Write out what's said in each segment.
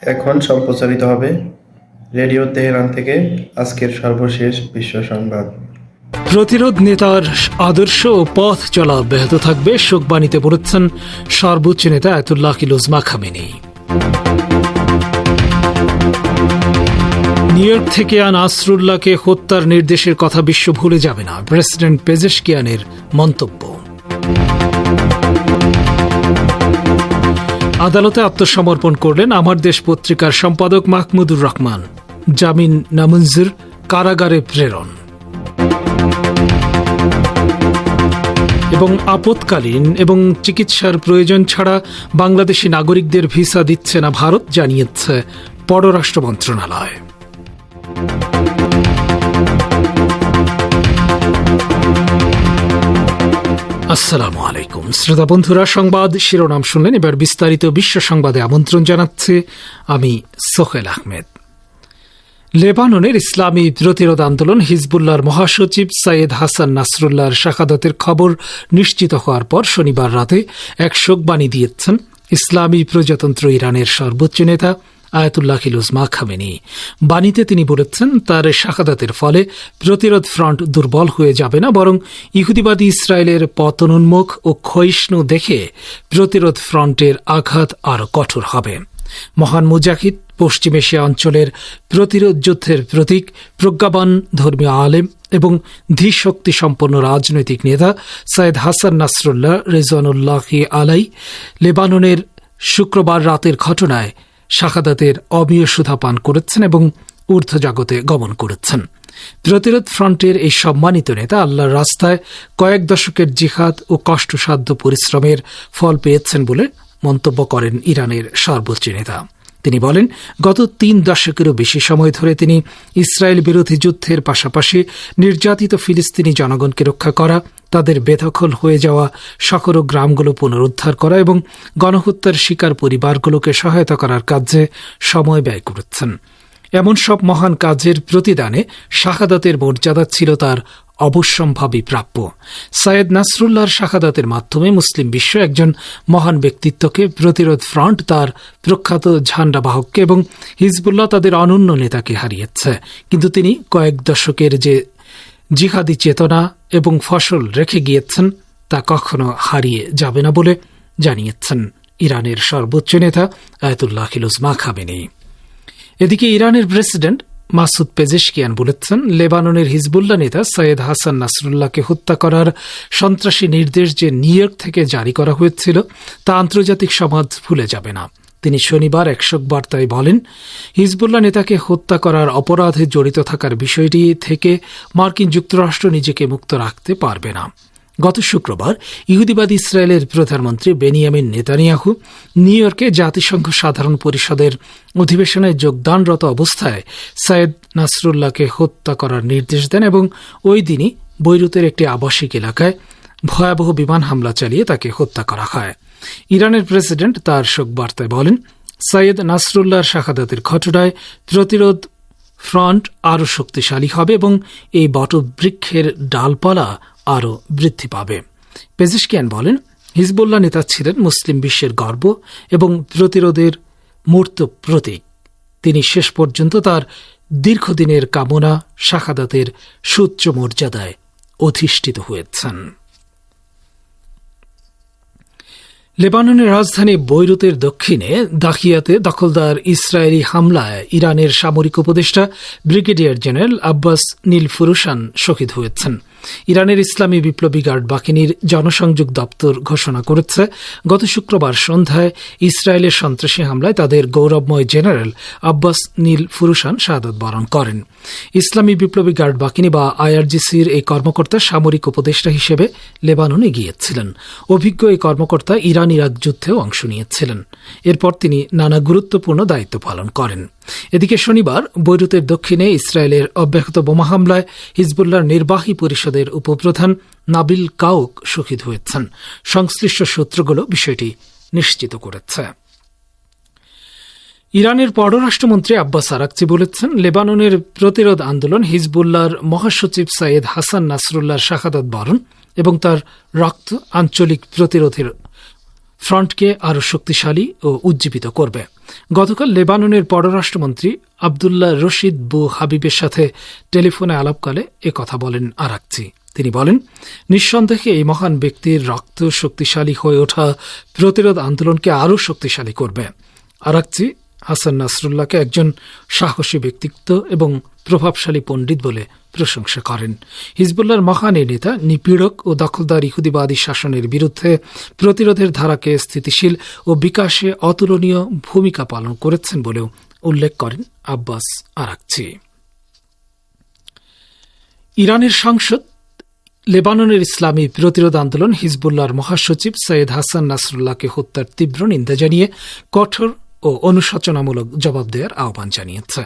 এখন সম্প্রচারিত হবে রেডিও তেহরান থেকে আজকের সর্বশেষ বিশ্ব সংবাদ। প্রতিরোধ নেতার আদর্শ ও পথ চলা অব্যাহত থাকবে, শোকবাণীতে বলেছেন সর্বোচ্চ নেতা আয়াতুল্লাহ কিলুজমা খামেনি। নিউ ইয়র্ক থেকে নাসরুল্লাহকে হত্যার নির্দেশের কথা বিশ্ব ভুলে যাবে না, প্রেসিডেন্ট পেজেশকিয়ানের মন্তব্য। আদালতে আত্মসমর্পণ করলেন আমার দেশ পত্রিকার সম্পাদক মাহমুদুর রহমান, জামিন নামঞ্জুর, কারাগারে প্রেরণ। এবং আপৎকালীন এবং চিকিৎসার প্রয়োজন ছাড়া বাংলাদেশি নাগরিকদের ভিসা দিচ্ছে না ভারত, জানিয়েছে পররাষ্ট্র মন্ত্রণালয়। আসসালামু আলাইকুম শ্রোতা বন্ধুরা, সংবাদ শিরোনাম শুনলেন, এবার বিস্তারিত বিশ্ব সংবাদে আমন্ত্রণ জানাচ্ছে আমি সোহেল আহমেদ। লেবাননের ইসলামী প্রতিরোধ আন্দোলন হিজবুল্লাহর মহাসচিব সৈয়দ হাসান নাসরুল্লাহর শাহাদাতের খবর নিশ্চিত হওয়ার পর শনিবার রাতে এক শোকবাণী দিয়েছেন ইসলামী প্রজাতন্ত্র ইরানের সর্বোচ্চ নেতা আয়াতুল্লাহ কিলুজমা খামেনি। বাণীতে তিনি বলেছেন, তার শাহাদাতের ফলে প্রতিরোধ ফ্রন্ট দুর্বল হয়ে যাবে না, বরং ইহুদিবাদী ইসরায়েলের পতনোন্মুখ ও ক্ষয়িষ্ণু দেখে প্রতিরোধ ফ্রন্টের আঘাত আরও কঠোর হবে। মহান মুজাহিদ, পশ্চিম এশিয়া অঞ্চলের প্রতিরোধ যুদ্ধের প্রতীক, প্রজ্ঞাবান ধর্মীয় আলেম এবং ধীশক্তি সম্পন্ন রাজনৈতিক নেতা সৈয়দ হাসান নাসরুল্লাহ রিজওয়ানুল্লাহি আলাই লেবাননের শুক্রবার রাতের ঘটনায় শাহাদাতের অমীয় সুধা পান করেছেন এবং ঊর্ধ্বজগতে গমন করেছেন। প্রতিরোধ ফ্রন্টের এই সম্মানিত নেতা আল্লাহর রাস্তায় কয়েক দশকের জিহাদ ও কষ্টসাধ্য পরিশ্রমের ফল পেয়েছেন বলে মন্তব্য করেন ইরানের সর্বোচ্চ নেতা। তিনি বলেন, গত 3 দশকেরও বেশি সময় ধরে তিনি ইসরায়েল বিরোধী যুদ্ধের পাশাপাশি নির্যাতিত ফিলিস্তিনি জনগণকে রক্ষা করা, তাদের বেদখল হয়ে যাওয়া শহর ও গ্রামগুলো পুনরুদ্ধার করা এবং গণহত্যার শিকার পরিবারগুলোকে সহায়তা করার কাজে সময় ব্যয় করেছেন। এমন সব মহান কাজের প্রতিদানে শাহাদাতের মর্যাদা ছিল তার অবশ্যম্ভাবী প্রাপ্য। সৈয়দ নাসরুল্লাহর শাহাদাতের মাধ্যমে মুসলিম বিশ্ব একজন মহান ব্যক্তিত্বকে, প্রতিরোধ ফ্রন্ট তার প্রখ্যাত ঝান্ডাবাহককে এবং হিজবুল্লাহ তাদের অনন্য নেতাকে হারিয়েছে। কিন্তু তিনি কয়েক দশকের যে জিহাদি চেতনা এবং ফসল রেখে গিয়েছেন তা কখনো হারিয়ে যাবে না বলে জানিয়েছেন ইরানের সর্বোচ্চ নেতা আয়াতুল্লাহ কিলুজমা খামেনি। এদিকে ইরানের প্রেসিডেন্ট মাসুদ পেজেশকিয়ান বলেছেন, লেবাননের হিজবুল্লাহ নেতা সৈয়দ হাসান নাসরুল্লাহকে হত্যা করার সন্ত্রাসী নির্দেশ যে নিউ ইয়র্ক থেকে জারি করা হয়েছিল তা আন্তর্জাতিক সমাজ ভুলে যাবে না। তিনি শনিবার এক শোকবার্তায় বলেন, হিজবুল্লাহ নেতাকে হত্যা করার অপরাধে জড়িত থাকার বিষয়টি থেকে মার্কিন যুক্তরাষ্ট্র নিজেকে মুক্ত রাখতে পারবে না। গত শুক্রবার ইহুদিবাদী ইসরায়েলের প্রধানমন্ত্রী বেনিয়ামিন নেতানিয়াহু নিউ ইয়র্কে জাতিসংঘ সাধারণ পরিষদের অধিবেশনে যোগদানরত অবস্থায় সৈয়দ নাসরুল্লাহকে হত্যা করার নির্দেশ দেন এবং ওই দিনই বৈরুতের একটি আবাসিক এলাকায় ভয়াবহ বিমান হামলা চালিয়ে তাকে হত্যা করা হয়। ইরানের প্রেসিডেন্ট তার শোকবার্তায় বলেন, সৈয়দ নাসরুল্লাহর শাহাদাতের ঘটনায় প্রতিরোধ ফ্রন্ট আরও শক্তিশালী হবে এবং এই বটবৃক্ষের ডালপালা আরও বৃদ্ধি পাবে। পেজেশকিয়ান বলেন, হিজবুল্লাহ নেতা ছিলেন মুসলিম বিশ্বের গর্ব এবং প্রতিরোধের মূর্ত প্রতীক। তিনি শেষ পর্যন্ত তার দীর্ঘদিনের কামনা শাহাদাতের সুউচ্চ মর্যাদায় অধিষ্ঠিত হয়েছেন। লেবাননের রাজধানী বৈরুতের দক্ষিণে দাখিয়াতে দখলদার ইসরায়েলি হামলায় ইরানের সামরিক উপদেষ্টা ব্রিগেডিয়ার জেনারেল আব্বাস নীল ফুরুসান শহীদ হয়েছেন। ইরানের ইসলামী বিপ্লবী গার্ড বাহিনীর জনসংযোগ দপ্তর ঘোষণা করেছে, গত শুক্রবার সন্ধ্যায় ইসরায়েলের সন্ত্রাসী হামলায় তাদের গৌরবময় জেনারেল আব্বাস নীল ফুরুসান শাহাদাত বরণ করেন। ইসলামী বিপ্লবী গার্ড বাহিনী বা আইআরজিসির এই কর্মকর্তা সামরিক উপদেষ্টা হিসেবে লেবাননে গিয়েছিলেন। অভিজ্ঞ এই কর্মকর্তা ইরান ইরাক যুদ্ধেও অংশ নিয়েছিলেন। এরপর তিনি নানা গুরুত্বপূর্ণ দায়িত্ব পালন করেন। এদিকে শনিবার বৈরুতের দক্ষিণে ইসরায়েলের অব্যাহত বোমা হামলায় হিজবুল্লাহর নির্বাহী পরিষদের উপপ্রধান নাবিল কাউক শহীদ হয়েছেন। সংশ্লিষ্ট সূত্রগুলো বিষয়টি নিশ্চিত করেছে। ইরানের পররাষ্ট্রমন্ত্রী আব্বাস আরাকচি বলেছেন, লেবাননের প্রতিরোধ আন্দোলন হিজবুল্লাহর মহাসচিব সৈয়দ হাসান নাসরুল্লাহর শাহাদাত বরণ এবং তার রক্ত আঞ্চলিক প্রতিরোধের ফ্রন্টকে আরও শক্তিশালী ও উজ্জীবিত করবে। গতকাল লেবাননের পররাষ্ট্রমন্ত্রী আবদুল্লাহ রশিদ বু হাবিবের সাথে টেলিফোনে আলাপকালে কথা বলেন আরাকচি। তিনি বলেন, নিঃসন্দেহে এই মহান ব্যক্তির রক্ত শক্তিশালী হয়ে ওঠা প্রতিরোধ আন্দোলনকে আরও শক্তিশালী করবে। আরাকচি হাসান নাসরুল্লাহকে একজন সাহসী ব্যক্তিত্ব এবং প্রভাবশালী পণ্ডিত বলে প্রশংসা করেন। হিজবুল্লাহর মহান এই নেতা নিপীড়ক ও দখলদার ইহুদিবাদী শাসনের বিরুদ্ধে প্রতিরোধের ধারাকে স্থিতিশীল ও বিকাশে অতুলনীয় ভূমিকা পালন করেছেন বলেও উল্লেখ করেন আব্বাস আরাকচি। ইরানের সংসদ লেবাননের ইসলামী প্রতিরোধ আন্দোলন হিজবুল্লাহর মহাসচিব সৈয়দ হাসান নাসরুল্লাহকে হত্যার তীব্র নিন্দা জানিয়ে কঠোর ও অনুশোচনামূলক জবাব দেওয়ার আহ্বান জানিয়েছে।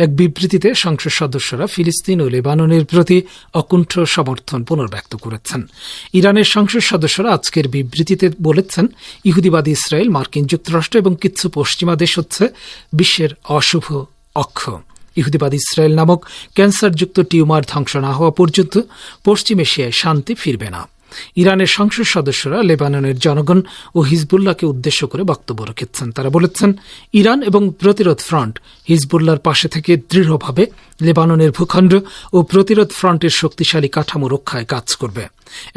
এক বিবৃতিতে সংসদ সদস্যরা ফিলিস্তিন ও লেবাননের প্রতি অকুণ্ঠ সমর্থন পুনর্ব্যক্ত করেছেন। ইরানের সংসদ সদস্যরা আজকের বিবৃতিতে বলেছেন, ইহুদিবাদী ইসরায়েল, মার্কিন যুক্তরাষ্ট্র এবং কিছু পশ্চিমা দেশ হচ্ছে বিশ্বের অশুভ অক্ষ। ইহুদিবাদী ইসরায়েল নামক ক্যান্সারযুক্ত টিউমার ধ্বংস না হওয়া পর্যন্ত পশ্চিম এশিয়ায় শান্তি ফিরবে না। ইরানের সংসদ সদস্যরা লেবাননের জনগণ ও হিজবুল্লাহকে উদ্দেশ্য করে বক্তব্য রেখেছেন। তারা বলেছেন, ইরান এবং প্রতিরোধ ফ্রন্ট হিজবুল্লাহর পাশে থেকে দৃঢ়ভাবে লেবাননের ভূখণ্ড ও প্রতিরোধ ফ্রন্টের শক্তিশালী কাঠামো রক্ষায় কাজ করবে।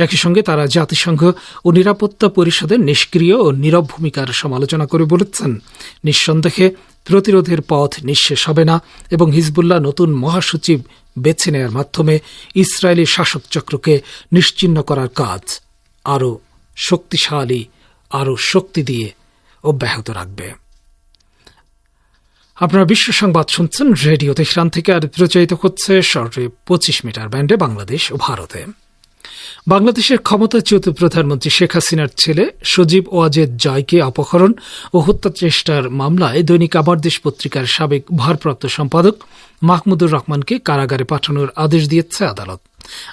একই সঙ্গে তারা জাতিসংঘ ও নিরাপত্তা পরিষদের নিষ্ক্রিয় ও নীরব ভূমিকার সমালোচনা করে বলেছেন, নিঃসন্দেহে প্রতিরোধের পথ নিঃশেষ হবে না এবং হিজবুল্লাহ নতুন মহাসচিব বেছে নেওয়ার মাধ্যমে ইসরায়েলি শাসক চক্রকে নিশ্চিহ্ন করার কাজ আরও শক্তিশালী, আরও শক্তি দিয়ে অব্যাহত রাখবে। আপনারা বিশ্ব সংবাদ শুনছেন রেডিও তেহরান থেকে, আর প্রচারিত হচ্ছে শর্টে 25 মিটার ব্যান্ডে বাংলাদেশ ও ভারতে। বাংলাদেশের ক্ষমতাচ্যুত প্রধানমন্ত্রী শেখ হাসিনার ছেলে সজীব ওয়াজেদ জয়কে অপহরণ ও হত্যা চেষ্টার মামলায় দৈনিক আমার দেশ পত্রিকার সাবেক ভারপ্রাপ্ত সম্পাদক মাহমুদুর রহমানকে কারাগারে পাঠানোর আদেশ দিয়েছে আদালত।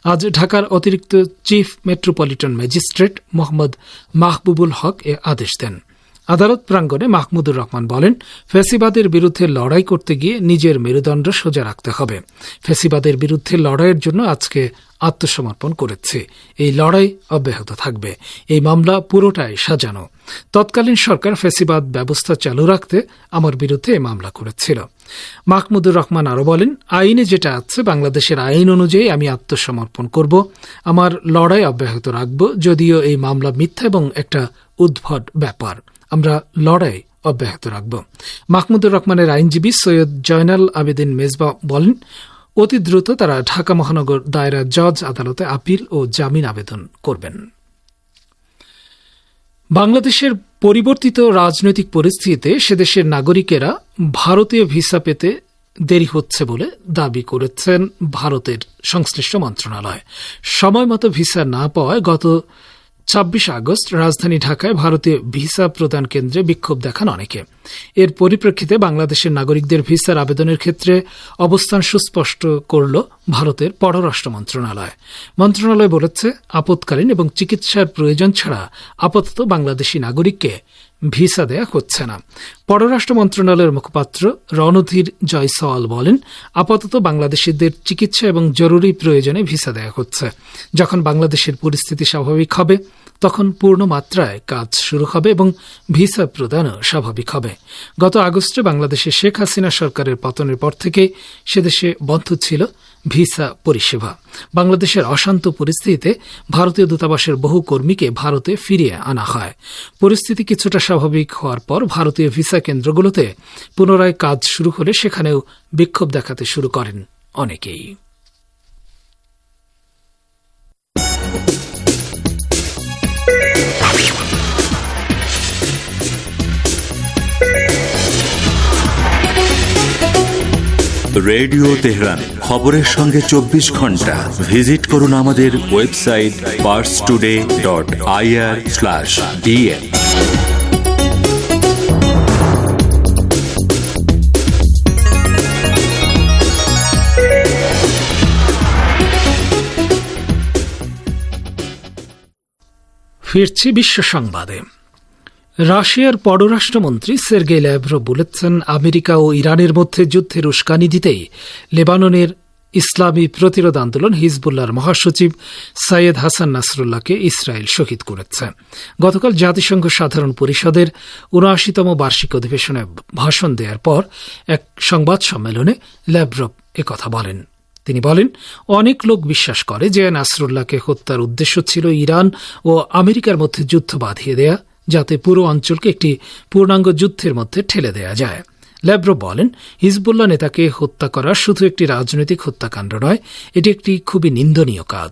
আজ ঢাকার অতিরিক্ত chief metropolitan magistrate Mohammad Mahbubul Haque এ আদেশ দেন। আদালত প্রাঙ্গণে মাহমুদুর রহমান বলেন, ফ্যাসিবাদের বিরুদ্ধে লড়াই করতে গিয়ে নিজের মেরুদণ্ড সোজা রাখতে হবে। ফ্যাসিবাদের বিরুদ্ধে লড়াইয়ের জন্য আজকে আত্মসমর্পণ করেছে। এই লড়াই অব্যাহত থাকবে। এই মামলা পুরোটাই সাজানো। তৎকালীন সরকার ফ্যাসিবাদ ব্যবস্থা চালু রাখতে আমার বিরুদ্ধে এই মামলা করেছিল। মাহমুদুর রহমান আরও বলেন, আইনে যেটা আছে, বাংলাদেশের আইন অনুযায়ী আমি আত্মসমর্পণ করব, আমার লড়াই অব্যাহত রাখব। যদিও এই মামলা মিথ্যা এবং একটা উদ্ভট ব্যাপার, আমরা লড়াই অব্যাহত রাখব। মাহমুদুর রহমানের আইনজীবী সৈয়দ জয়নাল আবেদিন মেজবা বলেন, অতি দ্রুত তারা ঢাকা মহানগর দায়রা জজ আদালতে আপিল ও জামিন আবেদন করবেন। বাংলাদেশের পরিবর্তিত রাজনৈতিক পরিস্থিতিতে সেদেশের নাগরিকেরা ভারতীয় ভিসা পেতে দেরি হচ্ছে বলে দাবি করেছেন ভারতের সংশ্লিষ্ট মন্ত্রণালয়। সময়মতো ভিসা না পাওয়ায় গত 26 আগস্ট রাজধানী ঢাকায় ভারতীয় ভিসা প্রদান কেন্দ্রে বিক্ষোভ দেখান অনেকে। এর পরিপ্রেক্ষিতে বাংলাদেশের নাগরিকদের ভিসার আবেদনের ক্ষেত্রে অবস্থান সুস্পষ্ট করল ভারতের পররাষ্ট্র মন্ত্রণালয়। মন্ত্রণালয় বলেছে, আপৎকালীন এবং চিকিৎসার প্রয়োজন ছাড়া আপাতত বাংলাদেশি নাগরিককে ভিসা দেয়া হচ্ছে না। পররাষ্ট্র মন্ত্রণালয়ের মুখপাত্র রণধীর জয়সওয়াল বলেন, আপাতত বাংলাদেশিদের চিকিৎসা এবং জরুরি প্রয়োজনে ভিসা দেয়া হচ্ছে। যখন বাংলাদেশের পরিস্থিতি স্বাভাবিক হবে তখন পূর্ণ মাত্রায় কাজ শুরু হবে এবং ভিসা প্রদানও স্বাভাবিক হবে। গত আগস্টে বাংলাদেশে শেখ হাসিনা সরকারের পতনের পর থেকে সেদেশে বন্ধ ছিল ভিসা পরিষেবা। বাংলাদেশের অশান্ত পরিস্থিতিতে ভারতীয় দূতাবাসের বহু কর্মীকে ভারতে ফিরিয়ে আনা হয়। পরিস্থিতি কিছুটা স্বাভাবিক হওয়ার পর ভারতীয় ভিসা কেন্দ্রগুলোতে পুনরায় কাজ শুরু হলে সেখানেও বিক্ষোভ দেখাতে শুরু করেন অনেকেই। রেডিও তেহরান, খবরের সঙ্গে 24 ঘন্টা। ভিজিট করুন আমাদের ওয়েবসাইট parstoday.ir/dn। ফিরছি বিশ্ব সংবাদে। রাশিয়ার পররাষ্ট্রমন্ত্রী সের্গেই ল্যাভরভ বলেছেন, আমেরিকা ও ইরানের মধ্যে যুদ্ধের উস্কানি দিতেই লেবাননের ইসলামী প্রতিরোধ আন্দোলন হিজবুল্লাহর মহাসচিব সৈয়দ হাসান নাসরুল্লাহকে ইসরায়েল শহীদ করেছে। গতকাল জাতিসংঘ সাধারণ পরিষদের ৭৯তম বার্ষিক অধিবেশনে ভাষণ দেওয়ার পর এক সংবাদ সম্মেলনে ল্যাভরভ একথা বলেন। তিনি বলেন, অনেক লোক বিশ্বাস করে যে নাসরুল্লাহকে হত্যার উদ্দেশ্য ছিল ইরান ও আমেরিকার মধ্যে যুদ্ধ বাঁধিয়ে দেয়া, যাতে পুরো অঞ্চলকে একটি পূর্ণাঙ্গ যুদ্ধের মধ্যে ঠেলে দেয়া যায়। ল্যাভরভ বলেন, হিজবুল্লাহ নেতাকে হত্যা করা শুধু একটি রাজনৈতিক হত্যাকাণ্ড নয়, এটি একটি খুবই নিন্দনীয় কাজ।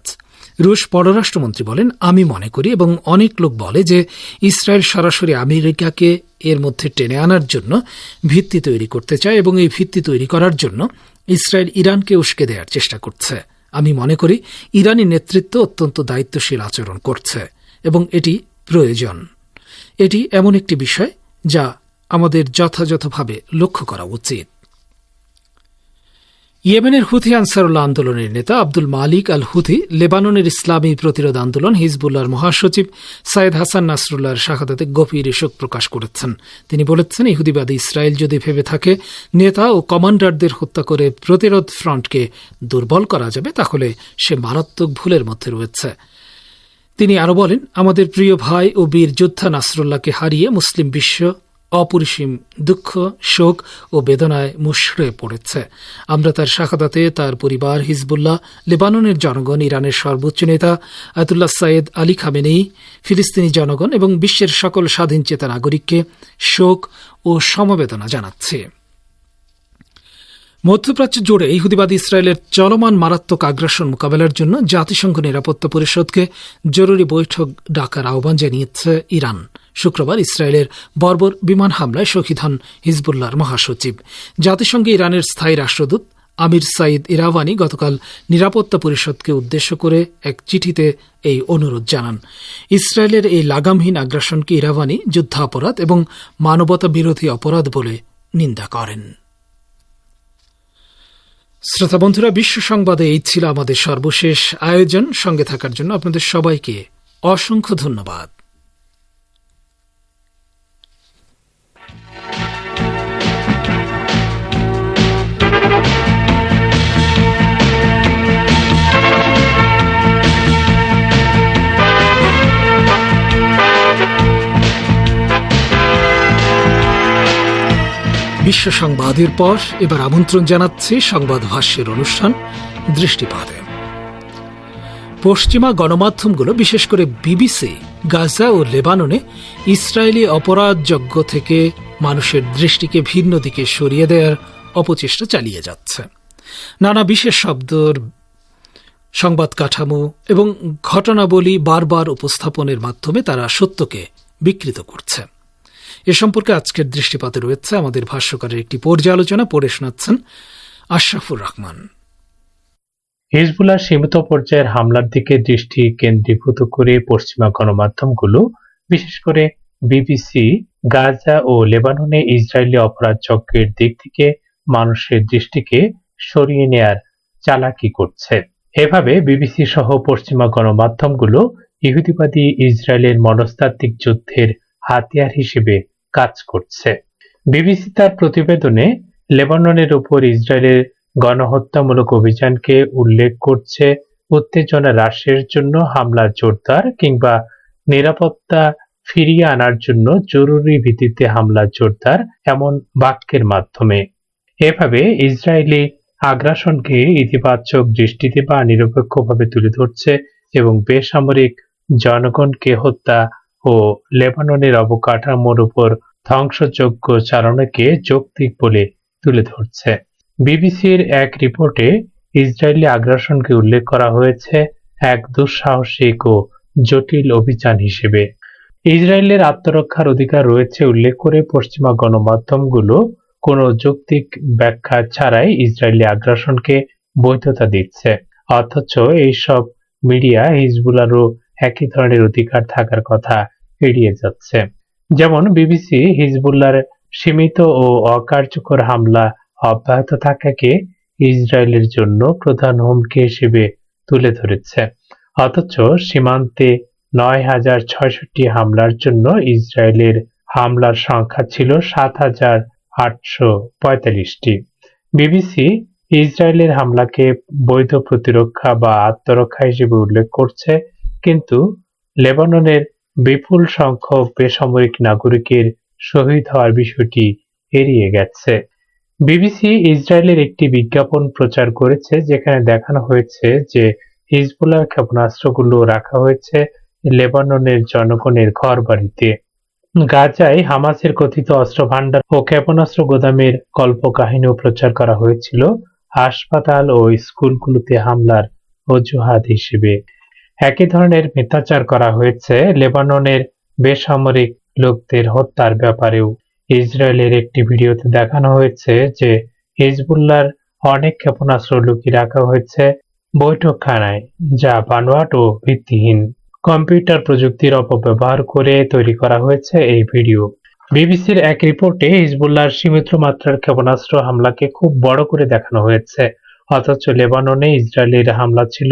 রুশ পররাষ্ট্রমন্ত্রী বলেন, আমি মনে করি এবং অনেক লোক বলে যে ইসরায়েল সরাসরি আমেরিকাকে এর মধ্যে টেনে আনার জন্য ভিত্তি তৈরি করতে চায় এবং এই ভিত্তি তৈরি করার জন্য ইসরায়েল ইরানকে উস্কে দেওয়ার চেষ্টা করছে। আমি মনে করি ইরানি নেতৃত্ব অত্যন্ত দায়িত্বশীল আচরণ করছে এবং এটি প্রয়োজন। এটি এমন একটি বিষয় যা আমাদের যথাযথভাবে লক্ষ্য করা উচিত। ইয়েমেনের হুথি আনসারুল্লাহ আন্দোলনের নেতা আব্দুল মালিক আল হুথি লেবাননের ইসলামী প্রতিরোধ আন্দোলন হিজবুল্লাহর মহাসচিব সৈয়দ হাসান নাসরুল্লাহর শাহাদাতে গভীর শোক প্রকাশ করেছেন। তিনি বলেছেন, ইহুদিবাদী ইসরায়েল যদি ভেবে থাকে নেতা ও কমান্ডারদের হত্যা করে প্রতিরোধ ফ্রন্টকে দুর্বল করা যাবে, তাহলে সে মারাত্মক ভুলের মধ্যে রয়েছে। তিনি আরো বলেন, আমাদের প্রিয় ভাই ও বীর যোদ্ধা নাসরুল্লাহকে হারিয়ে মুসলিম বিশ্ব অপরিসীম দুঃখ, শোক ও বেদনায় মুষড়ে পড়েছে। আমরা তার শাহাদাতে তার পরিবার, হিজবুল্লাহ, লেবাননের জনগণ, ইরানের সর্বোচ্চ নেতা আয়াতুল্লাহ সাইয়েদ আলী খামেনেই, ফিলিস্তিনি জনগণ এবং বিশ্বের সকল স্বাধীন চেতা নাগরিককে শোক ও সমবেদনা জানাচ্ছি। মধ্যপ্রাচ্য জুড়ে ইহুদিবাদী ইসরায়েলের চলমান মারাত্মক আগ্রাসন মোকাবেলার জন্য জাতিসংঘ নিরাপত্তা পরিষদকে জরুরি বৈঠক ডাকার আহ্বান জানিয়েছে ইরান। শুক্রবার ইসরায়েলের বর্বর বিমান হামলায় শহীদ হন হিজবুল্লাহর মহাসচিব। জাতিসংঘে ইরানের স্থায়ী রাষ্ট্রদূত আমির সাইদ ইরাওয়ানি গতকাল নিরাপত্তা পরিষদকে উদ্দেশ্য করে এক চিঠিতে এই অনুরোধ জানান। ইসরায়েলের এই লাগামহীন আগ্রাসনকে ইরাওয়ানি যুদ্ধাপরাধ এবং মানবতা বিরোধী অপরাধ বলে নিন্দা করেন। শ্রোতা বন্ধুরা, বিশ্ব সংবাদে এই ছিল আমাদের সর্বশেষ আয়োজন। সঙ্গে থাকার জন্য আপনাদের সবাইকে অসংখ্য ধন্যবাদ। বিশ্ব সংবাদের পর এবার আমন্ত্রণ জানাচ্ছি সংবাদ ভাষ্যের অনুষ্ঠান দৃষ্টিপাতে। পশ্চিমা গণমাধ্যমগুলো, বিশেষ করে বিবিসি, গাজা ও লেবাননে ইসরায়েলি অপরাধযজ্ঞ থেকে মানুষের দৃষ্টিকে ভিন্ন দিকে সরিয়ে দেওয়ার অপচেষ্টা চালিয়ে যাচ্ছে। নানা বিশেষ শব্দর সংবাদ কাঠামো এবং ঘটনাবলী বারবার উপস্থাপনের মাধ্যমে তারা সত্যকে বিকৃত করছে। এ সম্পর্কে আজকের দৃষ্টিপাতে রয়েছে আমাদের ভাষ্যকারের একটি পর্যালোচনা। পড়ে শোনাচ্ছেন আশরাফুর রহমান। হিজবুল্লাহর সীমিত পর্যায়ের হামলার দিকে দৃষ্টি কেন্দ্রীভূত করে পশ্চিমা গণমাধ্যমগুলো, বিশেষ করে বিবিসি, গাজা ও লেবাননে ইসরায়েলি অপরাধযজ্ঞের দিক থেকে মানুষের দৃষ্টিকে সরিয়ে নেয়ার চালাকি করছে। এভাবে বিবিসি সহ পশ্চিমা গণমাধ্যমগুলো ইহুদিবাদী ইসরায়েলের মনস্তাত্ত্বিক যুদ্ধের হাতিয়ার হিসেবে কাজ করছে। বিবিসি তার প্রতিবেদনে লেবাননের উপর ইসরায়েলের গণহত্যামূলক অভিযানকে উল্লেখ করছে উত্তেজনা হ্রাসের জন্য হামলা জোরদার কিংবা নিরাপত্তা ফিরিয়ে আনার জন্য জরুরি ভিত্তিতে হামলা জোরদার এমন বাক্যের মাধ্যমে। এভাবে ইসরায়েলি আগ্রাসনকে ইতিবাচক দৃষ্টিতে বা নিরপেক্ষভাবে তুলে ধরছে এবং বেসামরিক জনগণকে হত্যা ও লেবাননের অবকাঠামোর উপর ধ্বংসযজ্ঞ চালানোকে যৌক্তিক বলে তুলে ধরছে। বিবিসির এক রিপোর্টে ইসরায়েলি আগ্রাসনকে উল্লেখ করা হয়েছে এক দুঃসাহসিক ও জটিল অভিযান হিসেবে। ইসরায়েলের আত্মরক্ষার অধিকার রয়েছে উল্লেখ করে পশ্চিমা গণমাধ্যমগুলো কোনো যৌক্তিক ব্যাখ্যা ছাড়াই ইসরায়েলি আগ্রাসনকে বৈধতা দিচ্ছে। অথচ এইসব মিডিয়া হিজবুল্লাহরও একই ধরনের অধিকার থাকার কথা এড়িয়ে যাচ্ছে। যেমন বিবিসি হিজবুল্লাহর সীমিত ও অকার্যকর হামলা অব্যাহত থাকাকে ইসরায়েলের জন্য প্রধান হুমকি হিসেবে তুলে ধরেছে। অথচ সীমান্তে ৯,০৬৬ হামলার জন্য ইসরায়েলের হামলার সংখ্যা ছিল ৭,৮৪৫টি। বিবিসি ইসরায়েলের হামলাকে বৈধ প্রতিরক্ষা বা আত্মরক্ষা হিসেবে উল্লেখ করছে, কিন্তু লেবাননের বিপুল সংখ্যক বেসামরিক নাগরিকের শহীদ হওয়ার বিষয়টি এড়িয়ে গেছে। বিবিসি ইসরায়েলের একটি বিজ্ঞাপন প্রচার করেছে যেখানে দেখানো হয়েছে যে হিজবুল্লাহর ক্ষেপণাস্ত্রগুলো রাখা হয়েছে লেবাননের জনগণের ঘরবাড়িতে। গাজায় হামাসের কথিত অস্ত্রভান্ডার ও ক্ষেপণাস্ত্র গোদামের কল্পকাহিনীও প্রচার করা হয়েছিল হাসপাতাল ও স্কুলগুলোতে হামলার অজুহাত হিসেবে। একই ধরনের মিথ্যাচার করা হয়েছে লেবাননের বেসামরিক লোকদের হত্যার ব্যাপারেও। ইসরায়েলের একটি ভিডিওতে দেখানো হয়েছে যে হিজবুল্লাহর অনেক ক্ষেপণাস্ত্র লুকিয়ে রাখা হয়েছে বৈঠকখানায়, যা বানোয়াট ও ভিত্তিহীন। কম্পিউটার প্রযুক্তির অপব্যবহার করে তৈরি করা হয়েছে এই ভিডিও। বিবিসির এক রিপোর্টে হিজবুল্লাহর সীমিত মাত্রার ক্ষেপণাস্ত্র হামলাকে খুব বড় করে দেখানো হয়েছে, অথচ লেবাননে ইসরায়েলের হামলা ছিল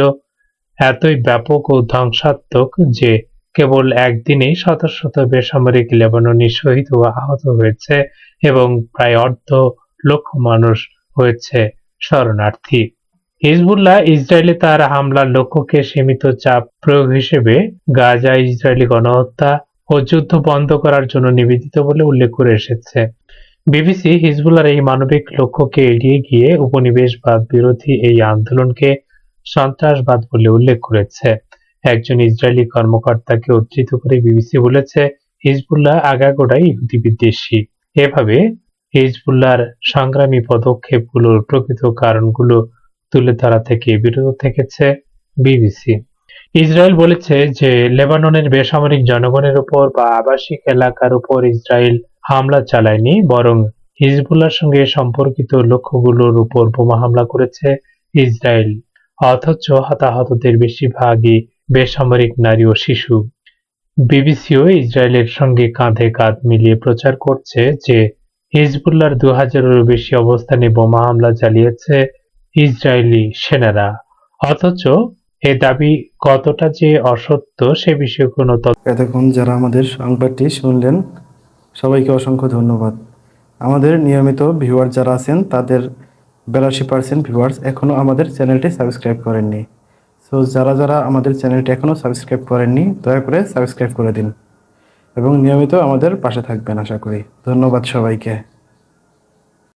এতই ব্যাপক ও ধ্বংসাত্মক যে কেবল একদিনেই শত শত বেসামরিক লেবাননি শহীদ ও আহত হয়েছে এবং প্রায় অর্ধ লক্ষ মানুষ হয়েছে শরণার্থী। হিজবুল্লাহ ইসরায়েলে তার হামলার লক্ষ্যকে সীমিত চাপ প্রয়োগ হিসেবে গাজা ইসরায়েলি গণহত্যা ও যুদ্ধ বন্ধ করার জন্য নিবেদিত বলে উল্লেখ করে এসেছে। বিবিসি হিজবুল্লাহর এই মানবিক লক্ষ্যকে এড়িয়ে গিয়ে উপনিবেশবাদ বিরোধী এই আন্দোলনকে সন্ত্রাসবাদ বলে উল্লেখ করেছে। একজন ইসরায়েলি কর্মকর্তাকে উদ্ধৃত করে বিবিসি বলেছে, হিজবুল্লাহ আগাগোড়াই ইহুদি বিদ্বেষী। এভাবে হিজবুল্লাহর সংগ্রামী পদক্ষেপগুলোর প্রকৃত কারণগুলো তুলে ধরা থেকে বিরত থেকেছে বিবিসি। ইসরায়েল বলেছে যে লেবাননের বেসামরিক জনগণের উপর বা আবাসিক এলাকার উপর ইসরায়েল হামলা চালায়নি, বরং হিজবুল্লাহর সঙ্গে সম্পর্কিত লক্ষ্যগুলোর উপর বোমা হামলা করেছে ইসরায়েল। অথচ হতাহতদের বেশিরভাগই বেসামরিক নারী ও শিশু। বিবিসিও ইসরায়েলের সঙ্গে কাঁধে কাঁধ মিলিয়ে প্রচার করছে যে হিজবুল্লাহর 2000-এরও বেশি অবস্থানে বোমা হামলা চালিয়েছে ইসরায়েলি সেনারা। অথচ এ দাবি কতটা যে অসত্য সে বিষয়ে কোনো এতক্ষণ যারা আমাদের সংবাদটি শুনলেন সবাইকে অসংখ্য ধন্যবাদ। আমাদের নিয়মিত ভিউয়ার যারা আছেন তাদের 82% ভিউয়ার্স এখনও আমাদের চ্যানেলটি সাবস্ক্রাইব করেননি। সো যারা যারা আমাদের চ্যানেলটি এখনও সাবস্ক্রাইব করেননি দয়া করে সাবস্ক্রাইব করে দিন এবং নিয়মিত আমাদের পাশে থাকবেন আশা করি। ধন্যবাদ সবাইকে।